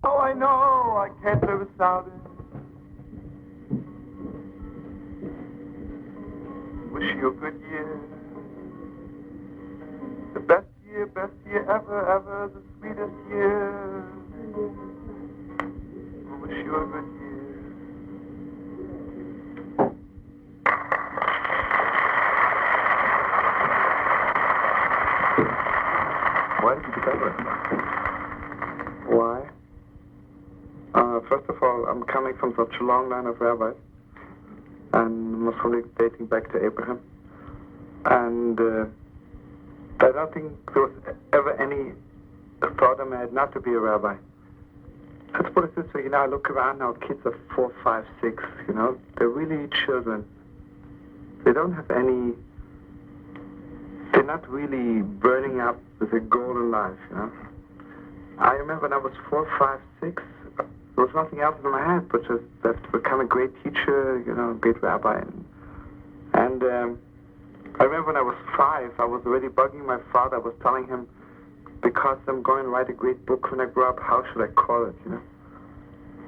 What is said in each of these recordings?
Oh, I know, I can't live without it. Wish you a good year. The best year ever, ever, the sweetest year. Wish you a good year. Why did you become a rabbi? Why? First of all, I'm coming from such a long line of rabbis, and most probably dating back to Abraham. And I don't think there was ever any thought I had not to be a rabbi. Let's put it this way, I look around now, kids are 4, 5, 6, they're really children. They don't have any, they're not really burning up with a goal in life, I remember when I was 4, 5, 6, there was nothing else in my head but just to become a great teacher, great rabbi. And I remember when I was 5, I was already bugging my father. I was telling him, because I'm going to write a great book when I grow up, how should I call it,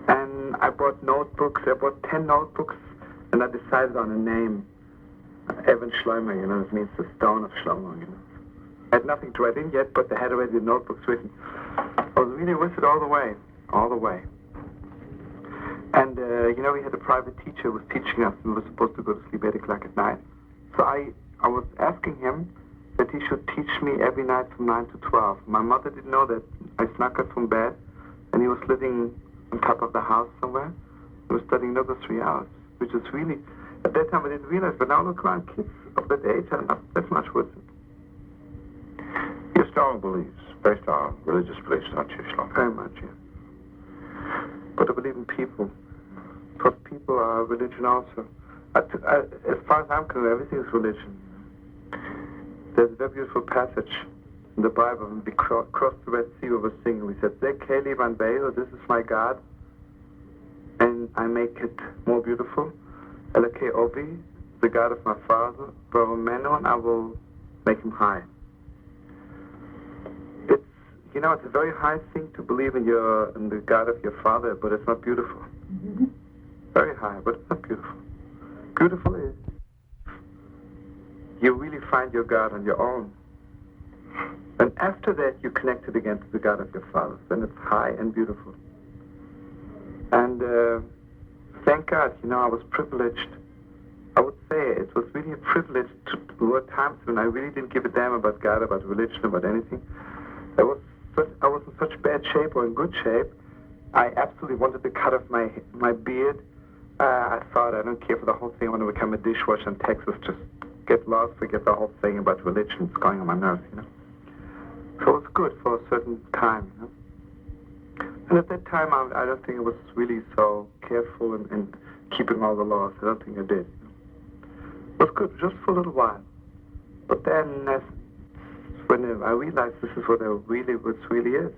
And I bought notebooks. I bought 10 notebooks, and I decided on a name, Rebbi Shlomo, it means the stone of Shlomo, I had nothing to write in yet, but I had already the notebooks written. I was really with it all the way. And, we had a private teacher who was teaching us. We were supposed to go to sleep 8 o'clock at night. So I was asking him that he should teach me every night from 9 to 12. My mother didn't know that. I snuck out from bed, and he was living on top of the house somewhere. He was studying another 3 hours, which is really, at that time I didn't realize, but now look around, kids of that age are not that much with it. Your strong beliefs, based on religious beliefs, aren't you, Shlomo? Very much, yeah. But I believe in people. Because people are religion also. As far as I'm concerned, everything is religion. There's a very beautiful passage in the Bible. When we crossed the Red Sea, we were singing. We said, this is my God, and I make it more beautiful. Elokei Ovi, the God of my father, and I will make him high. It's a very high thing to believe in the God of your father, but it's not beautiful. Mm-hmm. Very high, but it's not beautiful. Beautiful is you really find your God on your own. And after that, you connect it again to the God of your fathers. Then it's high and beautiful. And thank God, I was privileged. I would say it was really a privilege. There were times when I really didn't give a damn about God, about religion, about anything. I was in such bad shape or in good shape. I absolutely wanted to cut off my beard. I thought, I don't care for the whole thing. I want to become a dishwasher in Texas. Just get lost, forget the whole thing about religion. It's going on my nerves, So it was good for a certain time, And at that time, I don't think I was really so careful in keeping all the laws. I don't think I did. It was good just for a little while. But then, when I realized this is what it really is,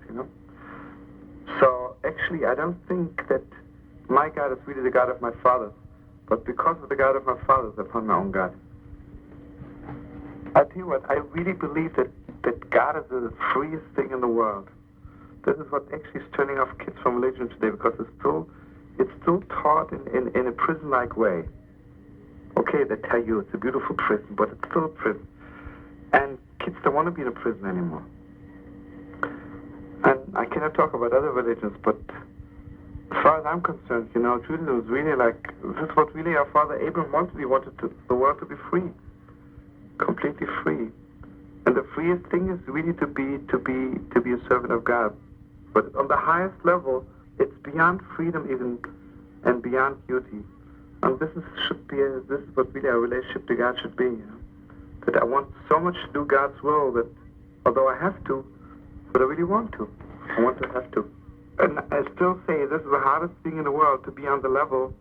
So actually, I don't think that my God is really the God of my fathers, but because of the God of my fathers, I found my own God. I tell you what, I really believe that God is the freest thing in the world. This is what actually is turning off kids from religion today, because it's still taught in a prison-like way. Okay, they tell you it's a beautiful prison, but it's still a prison. And kids don't want to be in a prison anymore. And I cannot talk about other religions, but as far as I'm concerned, Judaism was really this is what really our father Abraham wanted. He wanted the world to be free, completely free. And the freest thing is really to be a servant of God. But on the highest level, it's beyond freedom even, and beyond duty. And this is what really our relationship to God should be. That I want so much to do God's will that, although I have to, but I really want to. I want to have to. And I still say this is the hardest thing in the world, to be on the level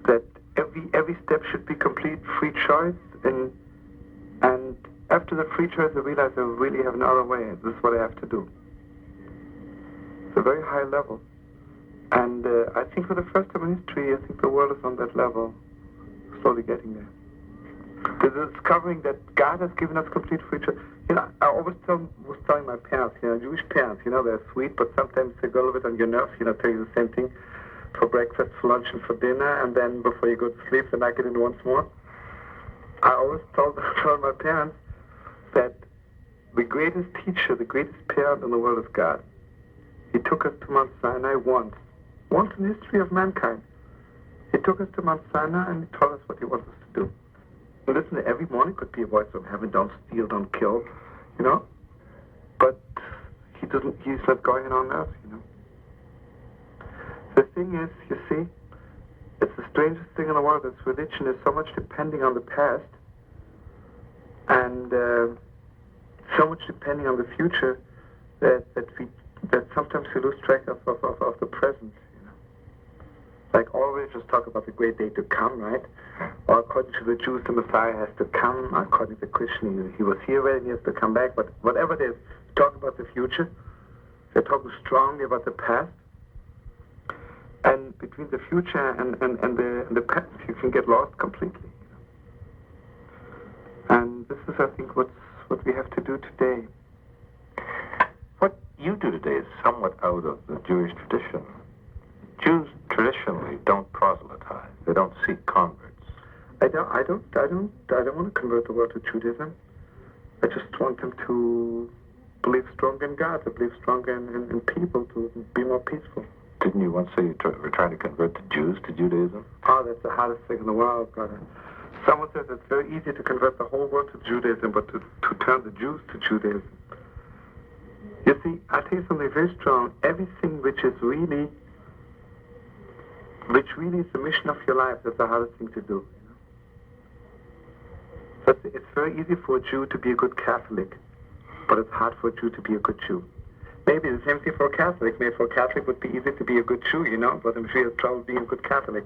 that every step should be complete free choice. And after the free choice, I realize I really have no other way. This is what I have to do. It's a very high level. And I think for the first time in history, I think the world is on that level, slowly getting there. The discovering that God has given us complete freedom. You know, I always was telling my parents, you know, Jewish parents, you know, they're sweet, but sometimes they go a little bit on your nerves, you know, tell you the same thing for breakfast, for lunch, and for dinner, and then before you go to sleep, they knock it in once more. I always told my parents that the greatest teacher, the greatest parent in the world is God. He took us to Mount Sinai once in the history of mankind. He took us to Mount Sinai and he told us what he wants us to do. And listen, every morning could be a voice from heaven, don't steal, don't kill, you know. But he's not going on earth, you know. The thing is, you see, it's the strangest thing in the world. This religion is so much depending on the past and so much depending on the future that sometimes we lose track of the present. You know? Like always, just talk about the great day to come, right? Or according to the Jews, the Messiah has to come. According to the Christian, he was here already, he has to come back. But whatever it is, talk about the future. They're talking strongly about the past. And between the future and the past, you can get lost completely. And this is, I think, what we have to do today. What you do today is somewhat out of the Jewish tradition. Jews traditionally don't proselytize. They don't seek converts. I don't want to convert the world to Judaism. I just want them to believe stronger in God, to believe stronger in people, to be more peaceful. Didn't you once say you were trying to convert the Jews to Judaism? Oh, that's the hardest thing in the world, brother. Someone says it's very easy to convert the whole world to Judaism, but to turn the Jews to Judaism. You see, I'll tell you something very strong. Everything which really is the mission of your life, that's the hardest thing to do. But it's very easy for a Jew to be a good Catholic, but it's hard for a Jew to be a good Jew. Maybe the same thing for a Catholic. Maybe for a Catholic it would be easy to be a good Jew, you know, but I'm sure he has trouble being a good Catholic.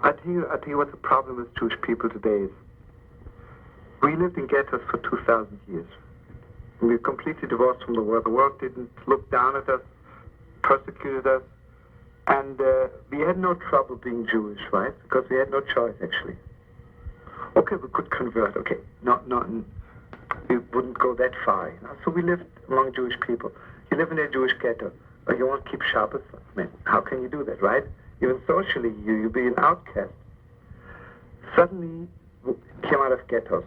I tell you what the problem with Jewish people today is. We lived in ghettos for 2,000 years. And we're completely divorced from the world. The world didn't look down at us, persecuted us, and we had no trouble being Jewish, right? Because we had no choice, actually. Okay, we could convert. Okay, we wouldn't go that far. You know? So we lived among Jewish people. You live in a Jewish ghetto, or you want to keep Shabbos. I mean, how can you do that, right? Even socially, you'll be an outcast. Suddenly, we came out of ghettos.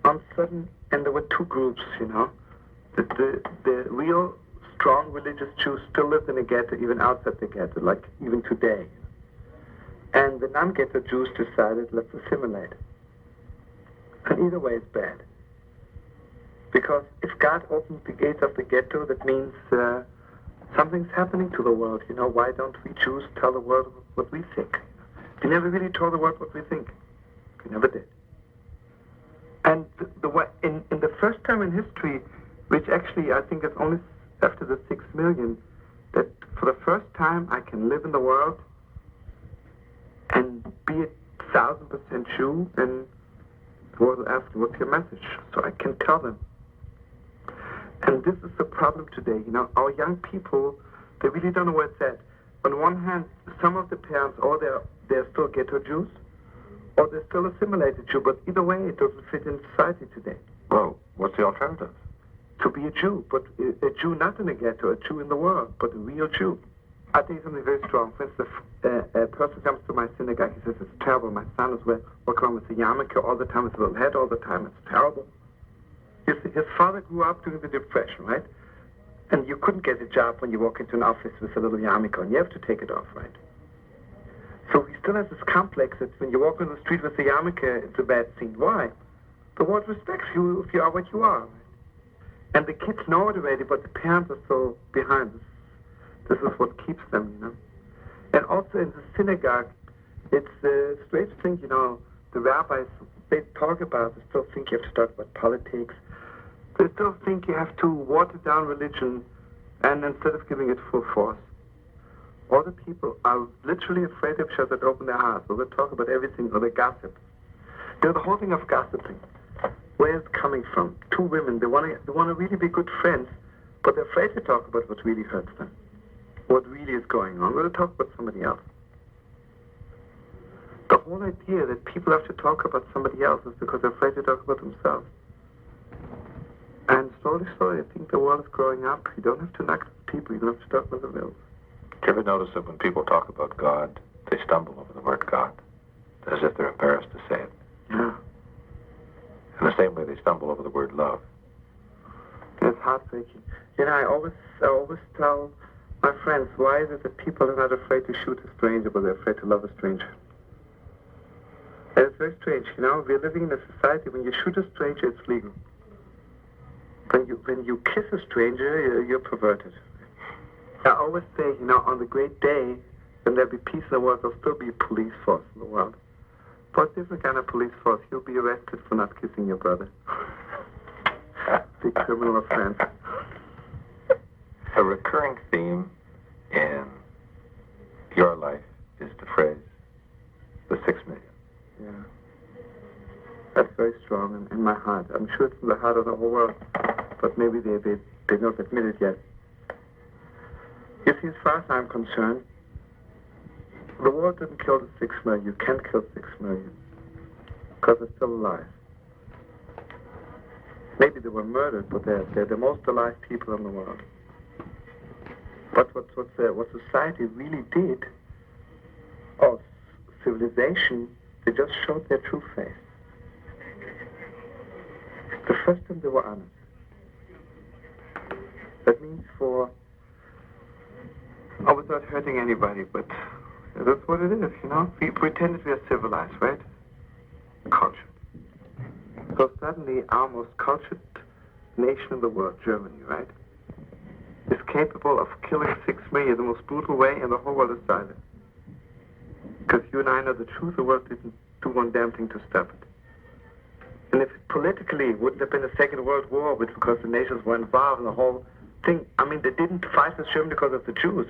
And there were two groups, you know. The real strong religious Jews still lived in a ghetto, even outside the ghetto, like even today. And the non-ghetto Jews decided, let's assimilate. And either way is bad. Because if God opens the gates of the ghetto, that means something's happening to the world. You know, why don't we Jews tell the world what we think? We never really told the world what we think. We never did. And in the first time in history, which actually I think is only after the 6 million, that for the first time I can live in the world and be 1,000% Jew, and the world will ask me, what's your message? So I can tell them. And this is the problem today. You know, our young people, they really don't know where it's at. On one hand, some of the parents, they're still ghetto Jews, or they're still assimilated Jew, but either way, it doesn't fit in society today. Well, what's the alternative? To be a Jew, but a Jew not in a ghetto, a Jew in the world, but a real Jew. I'll tell you something very strong. For instance, a person comes to my synagogue, he says, it's terrible. My son is walking around with a yarmulke all the time, with a little head all the time. It's terrible. His father grew up during the Depression, right? And you couldn't get a job when you walk into an office with a little yarmulke on. You have to take it off, right? So he still has this complex that when you walk on the street with a yarmulke, it's a bad scene. Why? The world respects you if you are what you are. Right? And the kids know it already, but the parents are still behind. This is what keeps them, you know. And also in the synagogue, it's a strange thing, you know, the rabbis, they talk about, they still think you have to talk about politics. They still think you have to water down religion, and instead of giving it full force. All the people are literally afraid of shut that open their hearts, or they talk about everything, or they gossip. You know, the whole thing of gossiping, where it's coming from. Two women, they want to really be good friends, but they're afraid to talk about what really hurts them, what really is going on. They'll talk about somebody else. The whole idea that people have to talk about somebody else is because they're afraid to talk about themselves. And slowly, I think the world is growing up. You don't have to like people, you don't have to talk about the wills. Do you ever notice that when people talk about God, they stumble over the word God, as if they're embarrassed to say it? Yeah. In the same way they stumble over the word love. It's heartbreaking. You know, I always tell my friends, why is it that people are not afraid to shoot a stranger, but they're afraid to love a stranger? And it's very strange, you know, we're living in a society when you shoot a stranger, it's legal. When you kiss a stranger, you're perverted. I always say, you know, on the great day, when there'll be peace in the world, there'll still be a police force in the world. But different kind of police force. You'll be arrested for not kissing your brother. Big criminal offense. A recurring theme in your life is the phrase, the 6 million. Yeah. That's very strong in my heart. I'm sure it's in the heart of the whole world, but maybe they don't admit it yet. You see, as far as I'm concerned, the world didn't kill the 6 million. You can't kill 6 million because they're still alive. Maybe they were murdered, but they're the most alive people in the world. But what society really did, or civilization, they just showed their true face. The first time they were honest. That means without hurting anybody, but that's what it is, you know? We pretended we are civilized, right? Cultured. So suddenly our most cultured nation in the world, Germany, right, is capable of killing 6 million the most brutal way, and the whole world is silent. Because you and I know the truth, the world didn't do one damn thing to stop it. And if politically it wouldn't have been a Second World War, but because the nations were involved in the whole thing, I mean, they didn't fight with Germany because of the Jews.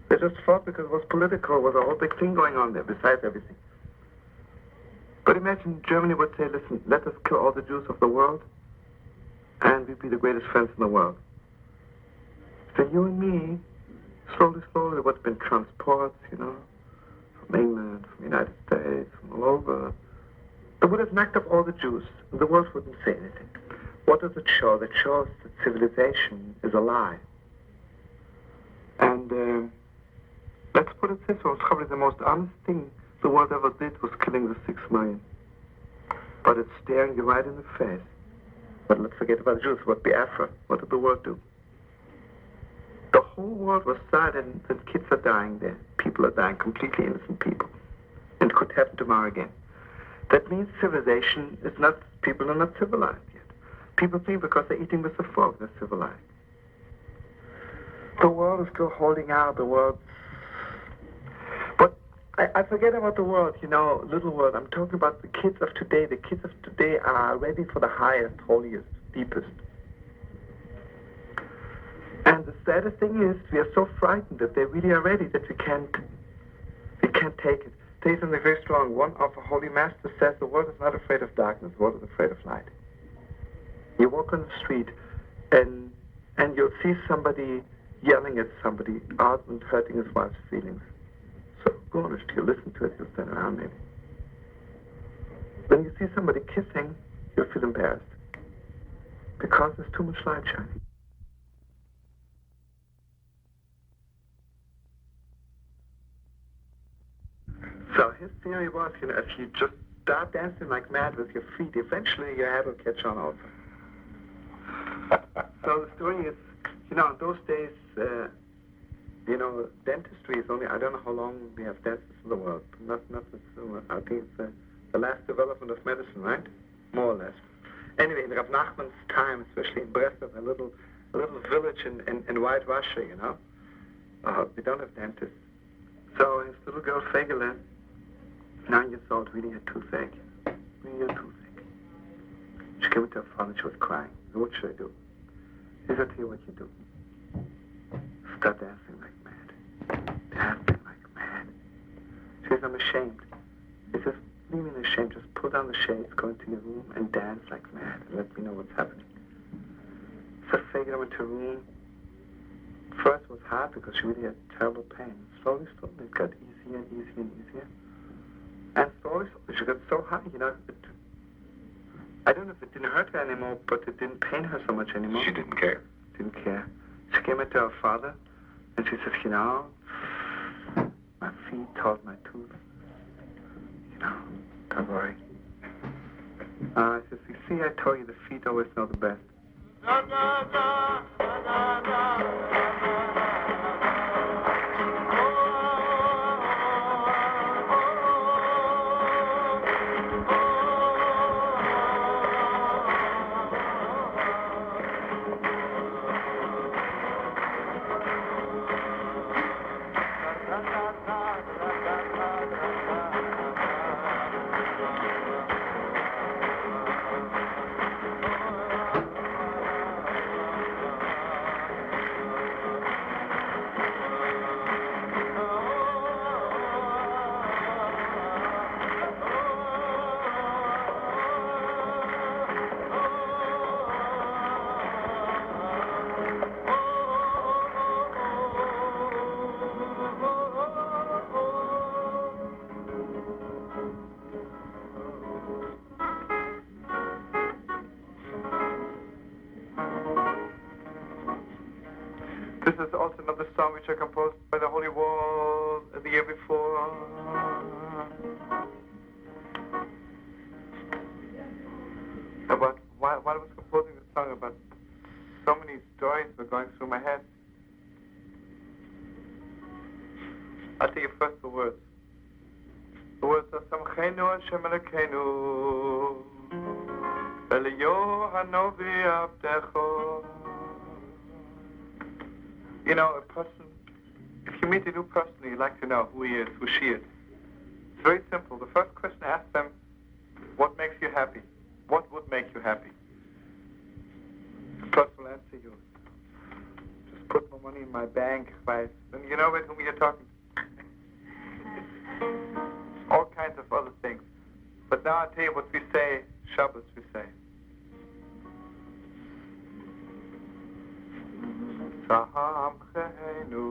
They just fought because it was political, there was a whole big thing going on there, besides everything. But imagine Germany would say, listen, let us kill all the Jews of the world, and we'd be the greatest friends in the world. So you and me, slowly, what's been transports, you know, from England, from the United States, from all over, they would have knocked up all the Jews, and the world wouldn't say anything. What does it show? That shows that civilization is a lie. And let's put it this way, probably the most honest thing the world ever did was killing the 6 million. But it's staring you right in the face. But let's forget about the Jews. What Biafra? What did the world do? The whole world was silent, and kids are dying there. People are dying, completely innocent people. And it could happen tomorrow again. That means civilization is not, people are not civilized yet. People think because they're eating with a fork, they're civilized. The world is still holding out, the world. But I forget about the world, you know, little world. I'm talking about the kids of today. The kids of today are ready for the highest, holiest, deepest. And the saddest thing is, we are so frightened that they really are ready that we can't take it. There's something very strong. One of the Holy Master says the world is not afraid of darkness, the world is afraid of light. You walk on the street and you'll see somebody yelling at somebody, out and hurting his wife's feelings. So go on, you listen to it, you'll stand around maybe. When you see somebody kissing, you'll feel embarrassed. Because there's too much light shining. So his theory was, you know, if you just start dancing like mad with your feet, eventually your head will catch on also. So the story is, you know, in those days, you know, dentistry is only, I don't know how long we have dentists in the world. Not soon. I think it's the last development of medicine, right? More or less. Anyway, in Rav Nachman's time, especially in Breslau, a little village in White Russia, you know, we don't have dentists. So his little girl, Fegele, 9 years old, really had toothache. She came to her father, she was crying. What should I do? He said, here, what you do. Start dancing like mad. Dancing like mad. She says, I'm ashamed. He says, what do you mean ashamed? Just pull down the shades, go into your room, and dance like mad, and let me know what's happening. So Fegele went to her room. First it was hard because she really had terrible pain. Slowly, it got easier and easier and easier. And slowly always, she got so high, you know. I don't know if it didn't hurt her anymore, but it didn't pain her so much anymore. She didn't care. Didn't care. She came into her father, and she said, you know, my feet told my tooth. You know, don't worry. I said, you see, I told you the feet always know the best. This is also another song which I composed by the Holy Wall the year before. But while I was composing this song, about so many stories were going through my head. I'll tell you first the words. The words are Samchenu Hashem Elokeinu Eliyahu Hanovi Avdecho. You know, a person, if you meet a new person, you'd like to know who he is, who she is. It's very simple. The first question, ask them, what makes you happy? What would make you happy? The person will answer you. Just put more money in my bank. And you know with whom you're talking. All kinds of other things. But now I'll tell you what we say, Shabbos we say. Samchenu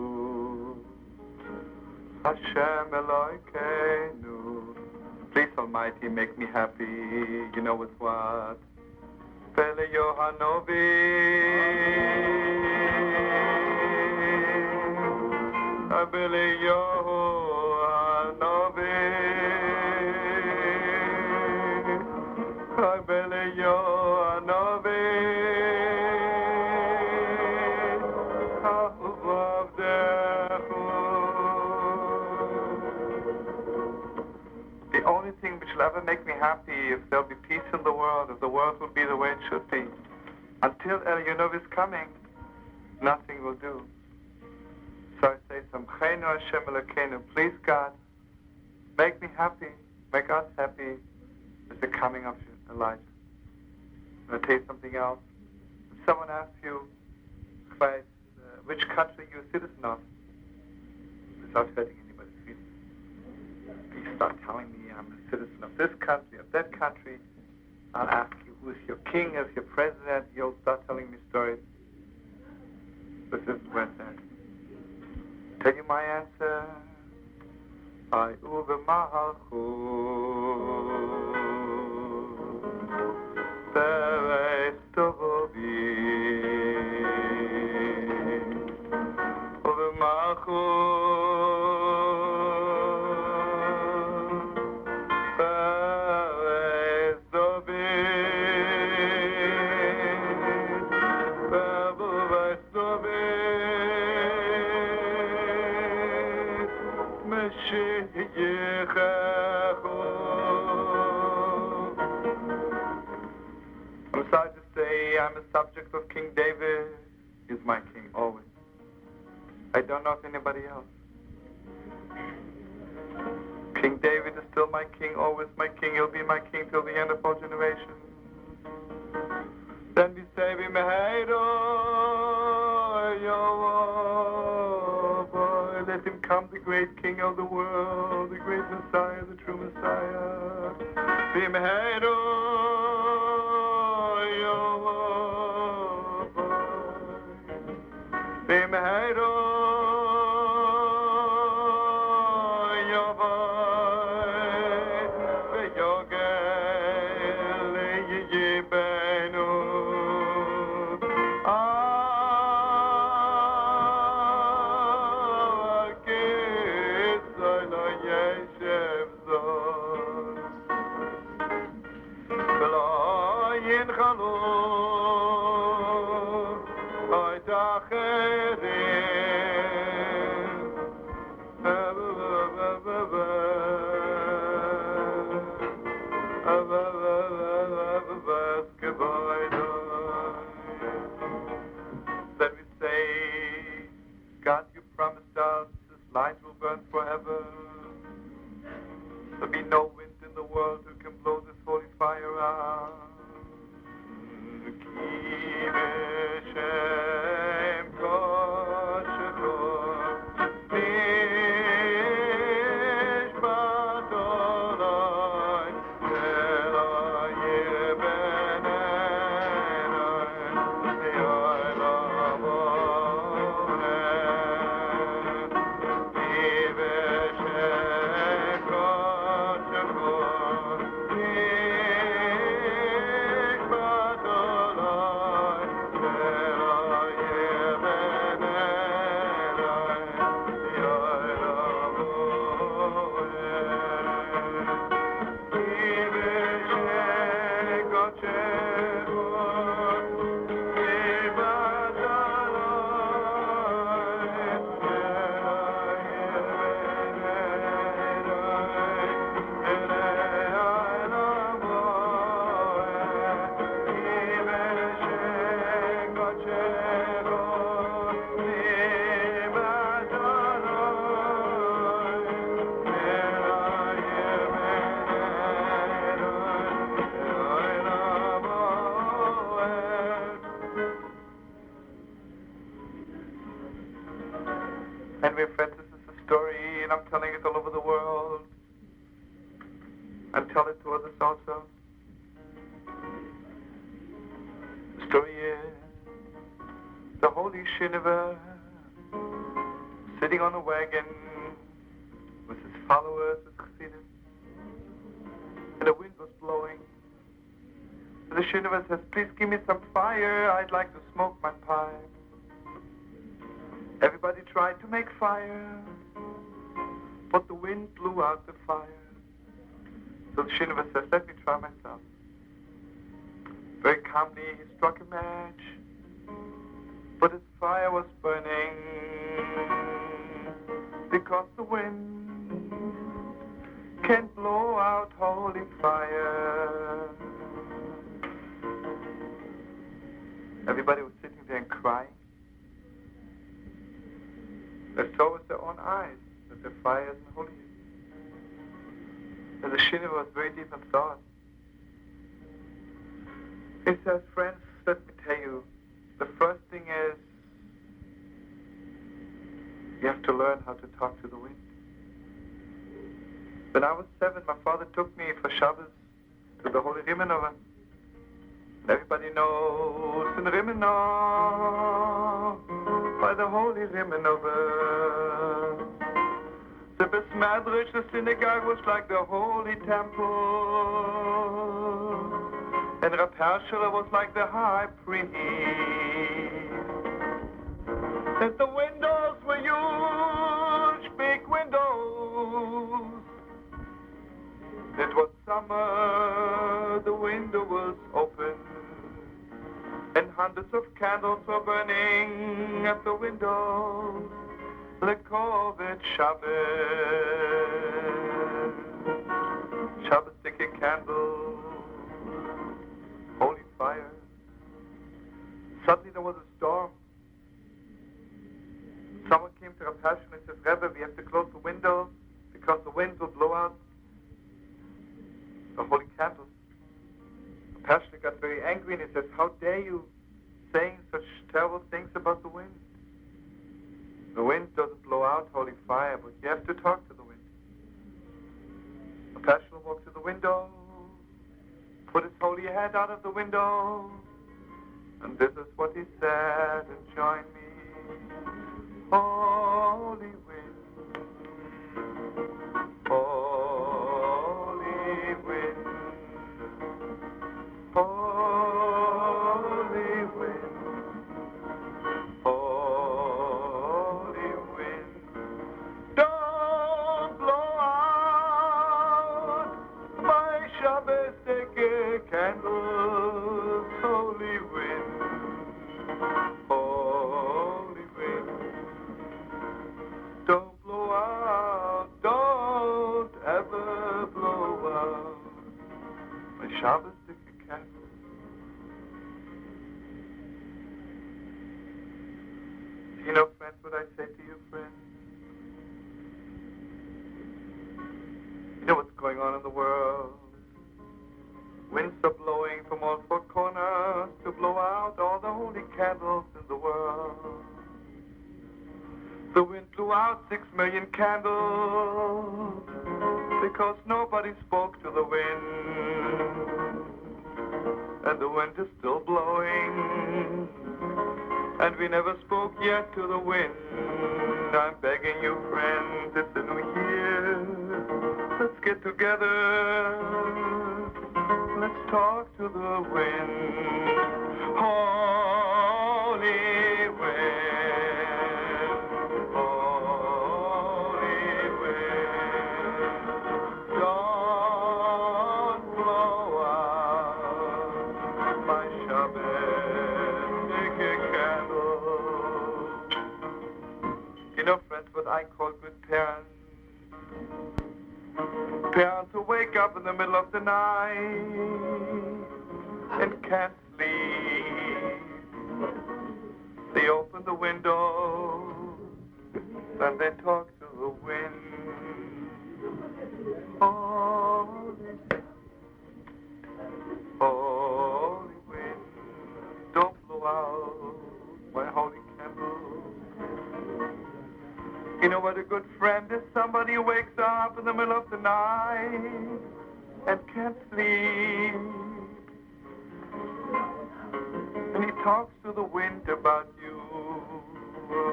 Hashem Elokeinu. Please, Almighty, make me happy. You know with what? Pele Yohanovi. Pele Yohanovi. Pele Yohanovi. The only thing which will ever make me happy if there'll be peace in the world, if the world will be the way it should be. Until Elionov is coming, nothing will do. So I say, Samchenu Hashem Elokeinu, please God, make me happy, make us happy with the coming of Elijah. And I'll tell you something else. If someone asks you, which country you're a citizen of, without hurting anybody's feelings, you start telling me I'm a citizen of this country, of that country, I'll ask you who's your king, who's your president, you'll start telling me stories. This isn't where it's at. Tell you my answer. I uve mahalchu bereis tovovi uve mahalchu I'm sorry to say I'm a subject of King David. He's my king always. I don't know of anybody else. King David is still my king, always my king. He'll be my king till the end of all generations. Then we say, let him come, the great king of the world, the great Messiah, the true Messiah. Then we say, God, you promised us this light will burn forever. There'll be no wind in the world who can blow this holy fire out. Anyway, friends, this is a story, and I'm telling it all over the world. I'll tell it to others also. The story is the holy Shineva sitting on a wagon with his followers, his chassidim, and the wind was blowing. And the Shineva says, please give me some fire, I'd like to smoke my pipe. Everybody tried to make fire, but the wind blew out the fire. So the Shineva says, let me try myself. Very calmly, he struck a match, but his fire was burning because the wind can't blow out holy fire. Everybody was sitting there and crying. They saw with their own eyes that their fire isn't holy. And the Shineva was very deep in thought. He says, friends, let me tell you, the first thing is you have to learn how to talk to the wind. When I was 7, my father took me for Shabbos to the Holy Rimenova. Everybody knows in Rimenov, by the Holy Rimenova. The Besmadrish, the synagogue, was like the holy temple. And Rab Herschel was like the high priest. And the windows were huge, big windows. It was summer, the window was open, and hundreds of candles were burning at the window. Lekovit Shabbos, Shabbos sticking candles, holy fire. Suddenly there was a storm. Someone came to Rab Herschel and said, Rebbe, we have to close the window because the wind will blow out the holy candles. Rab Herschel got very angry and he says, how dare you saying such terrible things about the wind? The wind doesn't blow out holy fire, but you have to talk to the wind. Rab Herschel walked to the window, put his holy head out of the window, and this is what he said, and join me. Holy wind, holy wind, holy wind, holy wind, don't blow out my Shabbos candles, holy wind, holy You know, friends, what I say to you, friends? You know what's going on in the world? Winds are blowing from all four corners to blow out all the holy candles in the world. The wind blew out 6 million candles because nobody spoke to the wind. And the wind is still blowing, and we never spoke yet to the wind. I'm begging you, friends, it's a new year. Let's get together. Let's talk to the wind. Holy wind, holy wind, don't blow out my Shabbat candle. You know, friends, what I call good parents? Parents who wake up in the middle of the night and can't sleep. They open the window and they talk to the wind. Holy wind, don't blow out my holy candle. You know what a good friend is? Somebody who wakes up in the middle of the night and can't sleep. And he talks to the wind about you.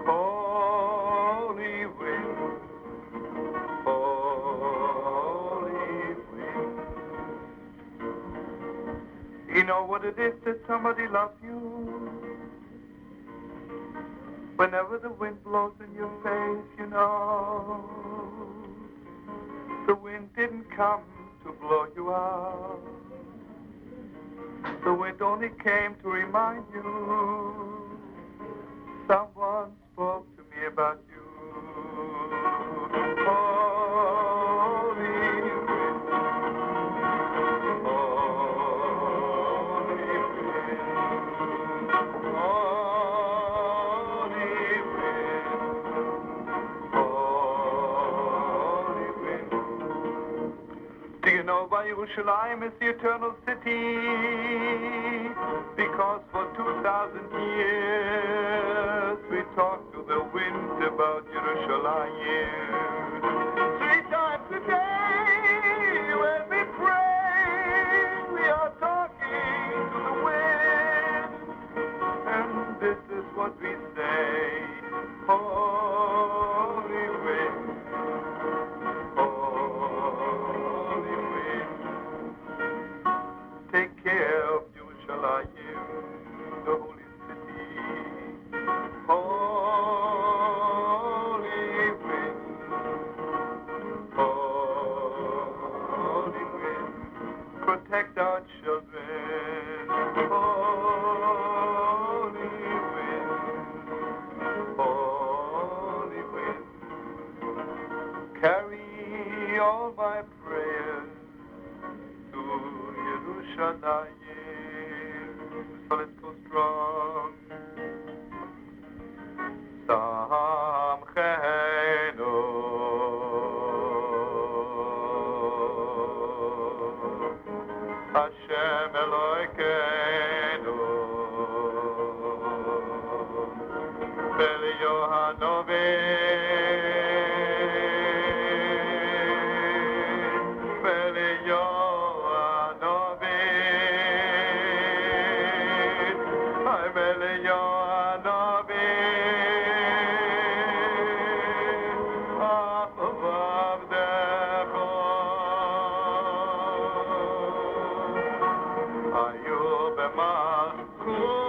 Holy wind, holy wind. You know what it is that somebody loves you? Whenever the wind blows in your face, you know, the wind didn't come to blow you out. The wind only came to remind you someone spoke to me about you. Holy wind, holy wind, holy wind. Do you know why Yerushalayim is the eternal city? Because for 2,000 years we talked to the wind about Yerushalayim. 3 times a day when we pray, we are talking to the wind. And this is what we say, holy wind, holy wind, take care of Yerushalayim, the holy city. Holy wind, holy wind, protect our children. Holy wind, holy wind, carry all my prayers to Yerushalayim. So let's go strong. Samchenu Hashem Elokeinu B'Elio HaNovim, B'Elio HaNovim, B'Elio HaNovim, Avavdecho, Ayu b'malchut,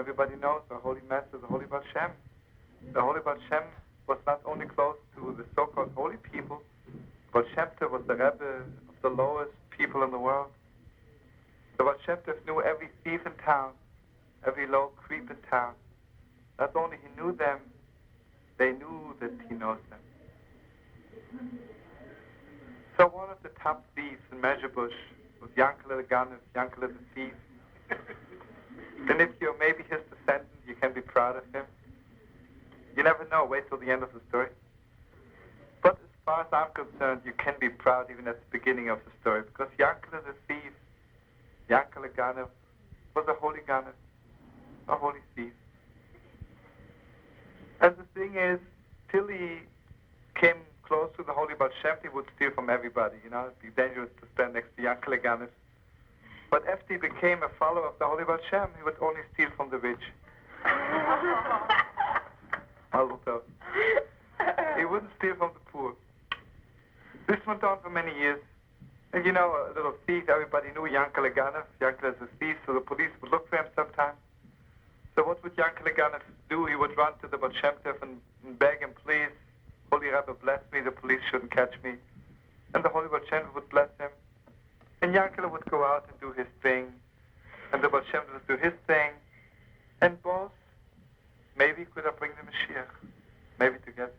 Everybody knows the Holy Master, the Holy Baal Shem. The Holy Baal Shem was not only close to the so-called holy people, but Shem Tov was the Rebbe of the lowest people in the world. The Baal Shem Tov knew every thief in town, every low creep in town. Not only he knew them, they knew that he knows them. So one of the top thief in Mezhebush was Yankele the Gunner, Yankele the thief. Then if you're maybe his descendant, you can be proud of him. You never know. Wait till the end of the story. But as far as I'm concerned, you can be proud even at the beginning of the story, because Yankele the thief, Yankele Gunner, was a holy gunner, a holy thief. And the thing is, till he came close to the holy Baal Shem, he would steal from everybody. You know, it'd be dangerous to stand next to Yankele Gunner. But after he became a follower of the holy Baal Shem, he would only steal from the rich. Also, he wouldn't steal from the poor. This went on for many years. And you know, a little thief, everybody knew Yankele Gunner. Yankele is a thief, so the police would look for him sometimes. So what would Yankele Gunner do? He would run to the Baal Shem Tov and beg him, please, Holy Rebbe, bless me, the police shouldn't catch me. And the Holy Baal Shem Tov would bless him. And Yankele would go out and do his thing. And the Baal Shem Tov would do his thing. And both, maybe could have bring the Mashiach. Maybe together.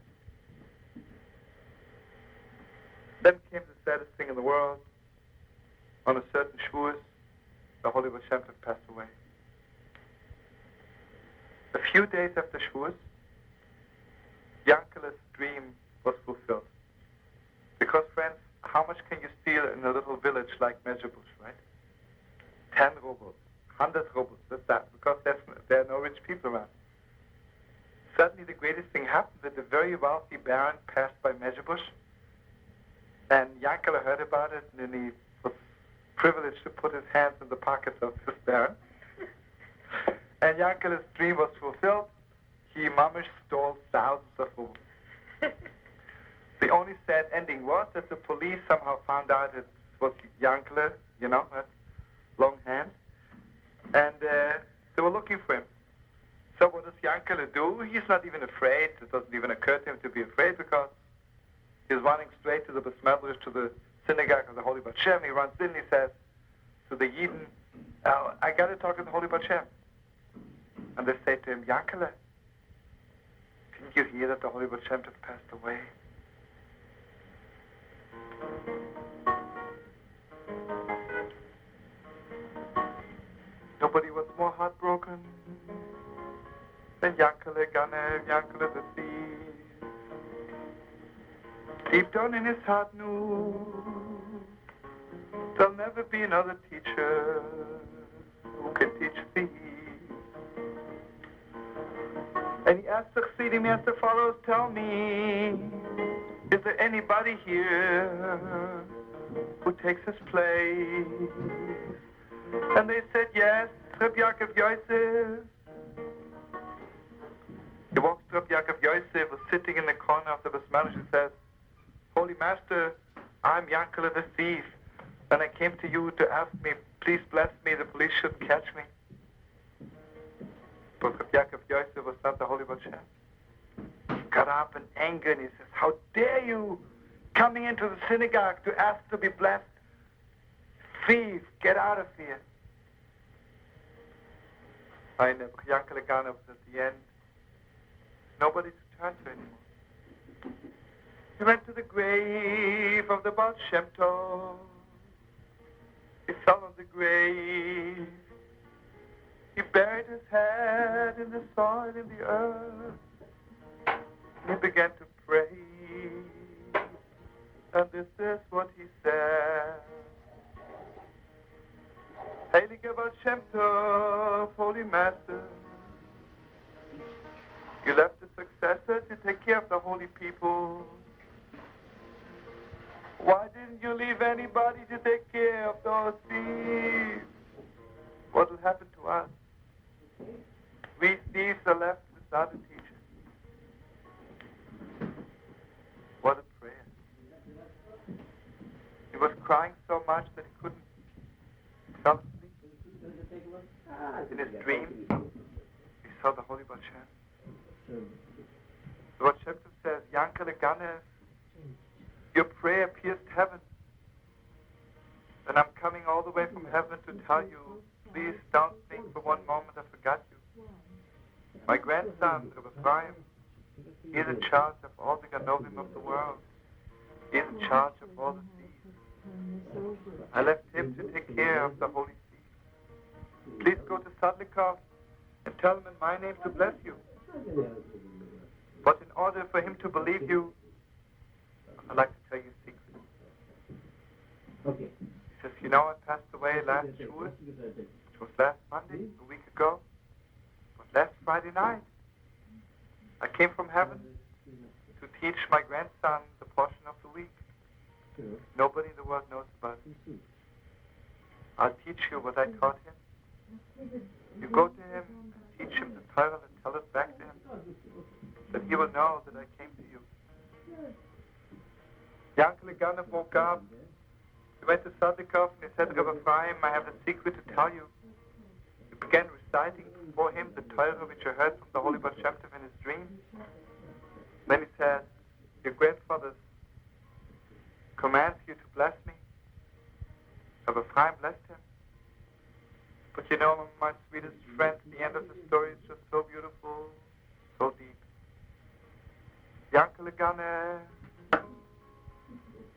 Then came the saddest thing in the world. On a certain Shavuos, the Holy Baal Shem Tov passed away. A few days after Shavuos, Yankele's dream was fulfilled. Because, friends, how much can you steal in a little village like Mezhebush, right? 10 rubles, 100 rubles, that's that, because there are no rich people around. Suddenly the greatest thing happened that a very wealthy baron passed by Mezhebush, and Yankele heard about it, and then he was privileged to put his hands in the pockets of this baron. And Yankele's dream was fulfilled. He mamish stole thousands of rubles. The only sad ending was that the police somehow found out it was Yankele, you know, that long hand, and they were looking for him. So what does Yankele do? He's not even afraid. It doesn't even occur to him to be afraid, because he's running straight to the Bais Medrash, to the synagogue of the Holy Baal Shem. He runs in, he says to the Yidden, I got to talk to the Holy Baal Shem. And they say to him, Yankele, didn't you hear that the Holy Baal Shem Tov passed away? Nobody was more heartbroken than Yankele Gunner, Yankele the thief. Deep down in his heart knew there'll never be another teacher who can teach thieves. And he asked the Chassidim, he asked the followers, tell me, is there anybody here who takes his place? And they said, yes, Reb Yaakov Yosef. He walks to Reb Yaakov Yosef, who's sitting in the corner of the Bais Medrash, and says, Holy Master, I'm Yankele the thief, and I came to you to ask me, please bless me, the police shouldn't catch me. But Reb Yaakov Yosef was not the Holy Baal Shem. He got up in anger and he says, how dare you coming into the synagogue to ask to be blessed? Thief, get out of here. And Yankele Gunner was at the end. Nobody to turn to anymore. He went to the grave of the Baal Shem Tov. He fell on the grave. He buried his head in the soil, in the earth. He began to pray. And this is what he said. Heilige Baal Shem Tov, Holy Master, you left a successor to take care of the holy people. Why didn't you leave anybody to take care of those thieves? What will happen to us? We thieves are left without a teacher. What a prayer. He was crying so much that he couldn't fell asleep. In his dream, he saw the Holy Baal Shem. The Baal Shem Tov says, Yankele Gunner, your prayer pierced heaven. And I'm coming all the way from heaven to tell you, please don't think for one moment I forgot you. My grandson, Rebbe Ephraim, he is in charge of all the Ganovim of the world. He is in charge of all the thieves. I left him to take care of the Holy See. Please go to Sadlikov and tell him in my name to bless you. But in order for him to believe you, I'd like to tell you a secret. Okay. He says, you know, I passed away last Shul, which was last Monday, a week ago. But last Friday night, I came from heaven to teach my grandson the portion of the week. Nobody in the world knows about it. I'll teach you what I taught him. You go to him and teach him the Torah and tell it back to him, that he will know that I came to you. Yankel Ganef woke up. He went to Sadikov and he said, Rebbe Ephraim, I have a secret to tell you. He began reciting for him the Torah which he heard from the Holy Baal Shem Tov in his dream. Then he said, your grandfather commands you to bless me. Rebbe Ephraim blessed him. But you know, my sweetest friend, the end of the story is just so beautiful, so deep. Yankel Ganef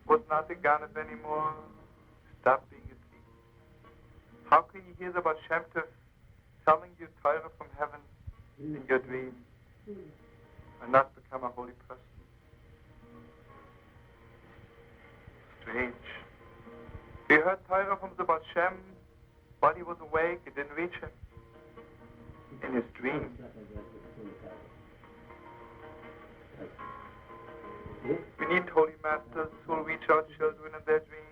was not a Ganef anymore. Stop being a thief. How can you hear the Baal Shem Tov telling you Torah from heaven in your dream and not become a holy person? Strange. He heard Torah from the Baal Shem while he was awake. It didn't reach him. In his dream. We need holy masters who will reach our children in their dreams.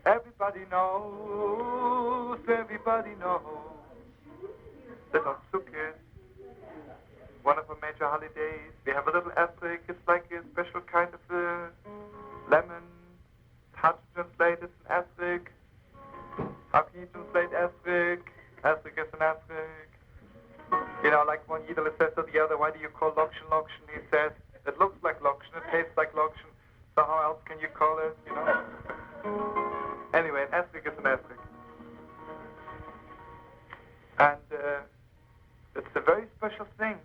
Everybody knows that on Sukkot, one of our major holidays, we have a little esrog. It's like a special kind of lemon. How to translate it? An esrog. How can you translate esrog? Esrog is an esrog. You know, like one Yidel says to the other, why do you call lokshen lokshen? He says, it looks like lokshen, it tastes like lokshen, so how else can you call it, you know? Anyway, an esrog is an esrog. And it's a very special thing.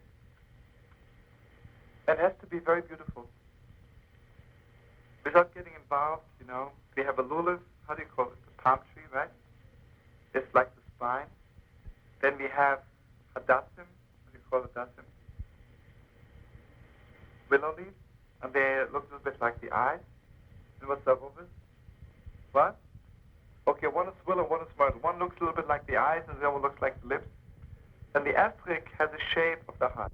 It has to be very beautiful. Without getting involved, you know, we have a lulav, how do you call it? The palm tree, right? It's like the spine. Then we have hadassim, what do you call hadassim? Willow leaves, and they look a little bit like the eyes. And what's up with it? What? Okay, one is willow, one is myrtle. One looks a little bit like the eyes, and the other one looks like the lips. And the esrog has a shape of the heart.